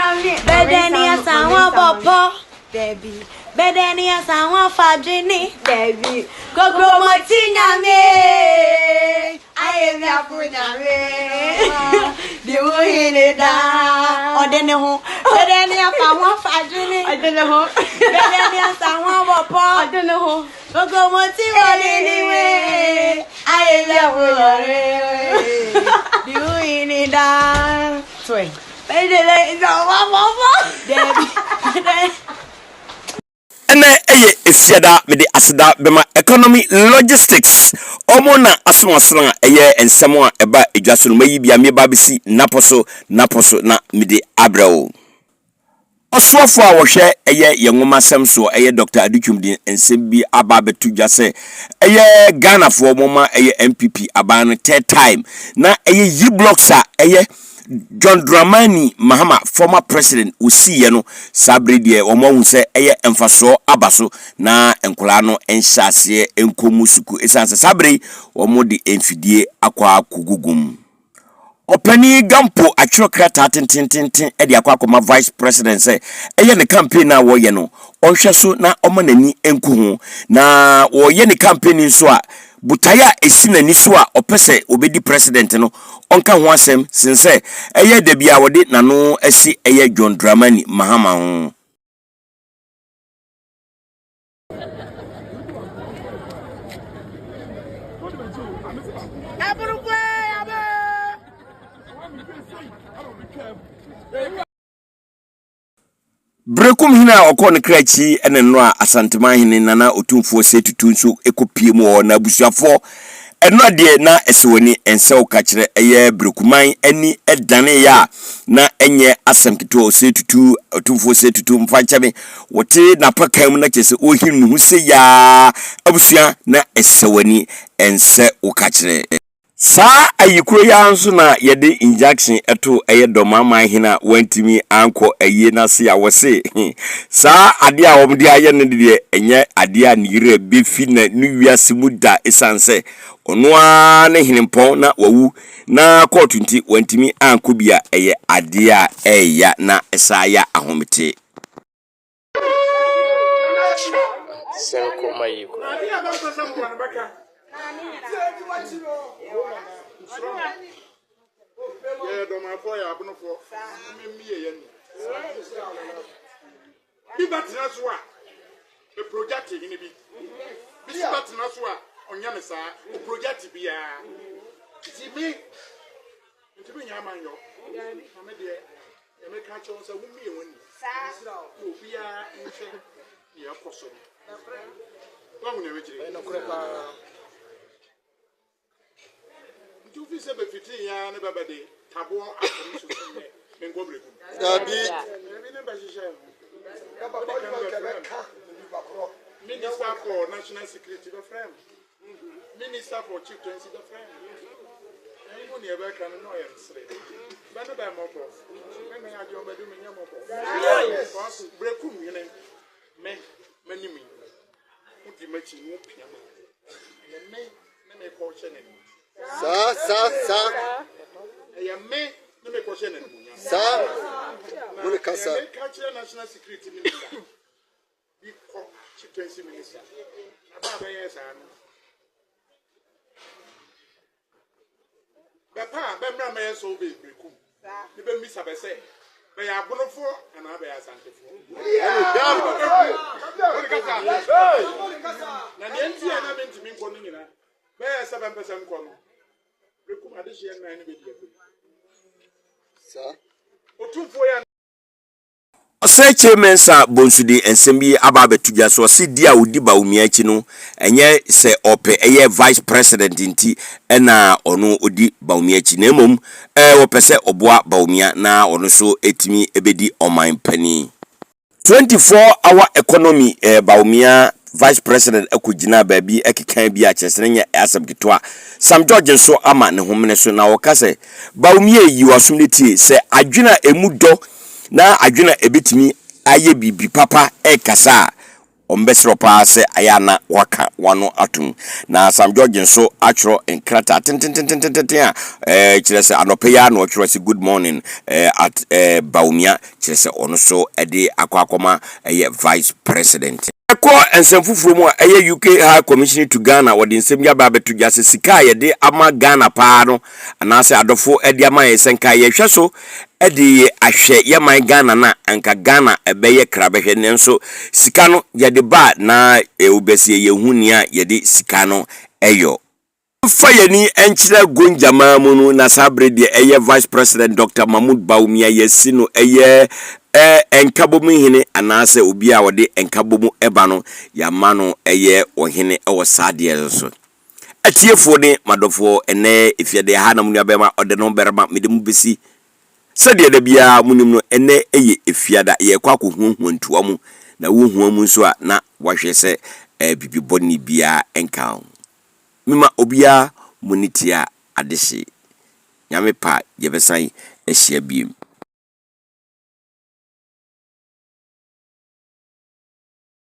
Bedenia Sawa Papa, Debbie. Bedenia Sawa Fajini, Debbie. Go Motina me. I am Yapuna me. The way down. Odeneho. Bedenia Sawa Fajini. I don't know. Bedenia Sawa Papa. I don't know. Go Motina anyway. I am Yapuna me. The way down. Swing. Ene eye efiada me de aseda bema economy logistics omona asomosran eye ensemo a eba edwaso no mayi bia me ba besi naposo na me de abrawo osofo a wo hwe eye yenwoma semso eye Dr. Adutwumdi ensem bi aba betu dwase eye Ghana fo moma eye MPP aba no third time na eye yi blocks a eye John Dramani Mahama, former president, usiye no sabre die omo se eye emfaso abaso na enkola no enhyase enkomusuku esanse sabre omo de emfidie akwa kugugum opani gampo atwokra tatentenenten e de akwa akoma vice president say eye ne campaign na wo ye no onhwe so na omo nani enkuhu na wo ye ne campaign so a butaya esinani so a opese obedi president no onka ho asem sense eye da bia wode nano asi eye John Dramani Mahama ho Brekum hina okon krachi ene no a asantema hene nana otumfo setutu nso ekopie mu na busuafo eno de na esewoni ensew ka kire eye brekuman ani edane ya na enye asamkito setutu otumfo setutu mfanchame wote na pakam na kese ohinu hu se ya abusua na esewoni ense uka kire Sa ayikuro ya nso na yede injection eto eye domama hina wantimi anko eye na se ya wose sa ade a womde aye ne de enye ade a nire befi na nuwiase muda esanse ono a ne hinempon na wawu na court nti wantimi anko bia eye ade a eya na esaya ahomete Senko mayiko Yeah, don't my boy, I'm not for me. Be back to us, what? The project in it. Be back to us, what? On Yamasa, the project be a. See me? To be Yamanyo. I'm a dear. You may catch on some women when you be a in person. Long never you feel 15 years, never body, taboo, and go break. Minister for National Security, the friend. Minister for Chief Transit, the friend. I only ever can annoyance. Better than Moko. When I had your bedroom in Yamoko. Yes, Brekum, you know, many me. Put the matching whoop, and may caution it. Sa. I am me. Let me question it. Sa. Mulikasa. National Security Minister. Big Chief Transit Minister. About yes, Papa, Bembra may so be Brekum. You be Miss Abese. They are going for and I be a Santa. Now, the NT and I meant to be calling in. Where 7% corner. Brekum addition 9 video. Sir. Oseche mensa bonsude ensembi aba betuja so se dia odi ba umiachi no enye se ope eye vice president nti ena ono odi ba umiachi na emom opese oboa ba umia na ono so etimi ebedi oman pani 24-hour economy ba umia vice president ekugina baabi ekekan bi a chesene nya asem gitoa Sam George nso ama ne homene so na wokase ba umia yi wasumneti se adwena emudo na adwena ebetimi aye bibi papa kasa ombesro pa se ayana waka wano atum na Sam George nso atro enkrata tententententen kire se anope ya no kire se good morning at Baumia kire se ono so ede akwakoma vice president ko ensem fufuru mu UK High Commission to Ghana wodi nsem ya ba betu jase sika ye de ama Ghana pa no anase adofo ede ama ye senka ye hwe so ede ahwe ye man Ghana na anka Ghana ebeye krabehwe ne nso sika no ye de ba na obesi ye hunia ye de sika no eyo fayeni enchira gonjama mu no na sabre de eye vice president Dr. Mahmoud Baumia yesino eye enkabomu hene anase obi a wode enkabomu eba no yamano eye ohene ewo sadie so atiefo ne madofo ene efiade ha na munu abema ɔdeneho berma medemu besi sade da bia munim no ene eye efiada ye kwakɔ huhu ntuwa mu na wohu mu so a na wahwe se bibiboni bia enka mima obia munitia adehye nyame pa yebesan ehia biem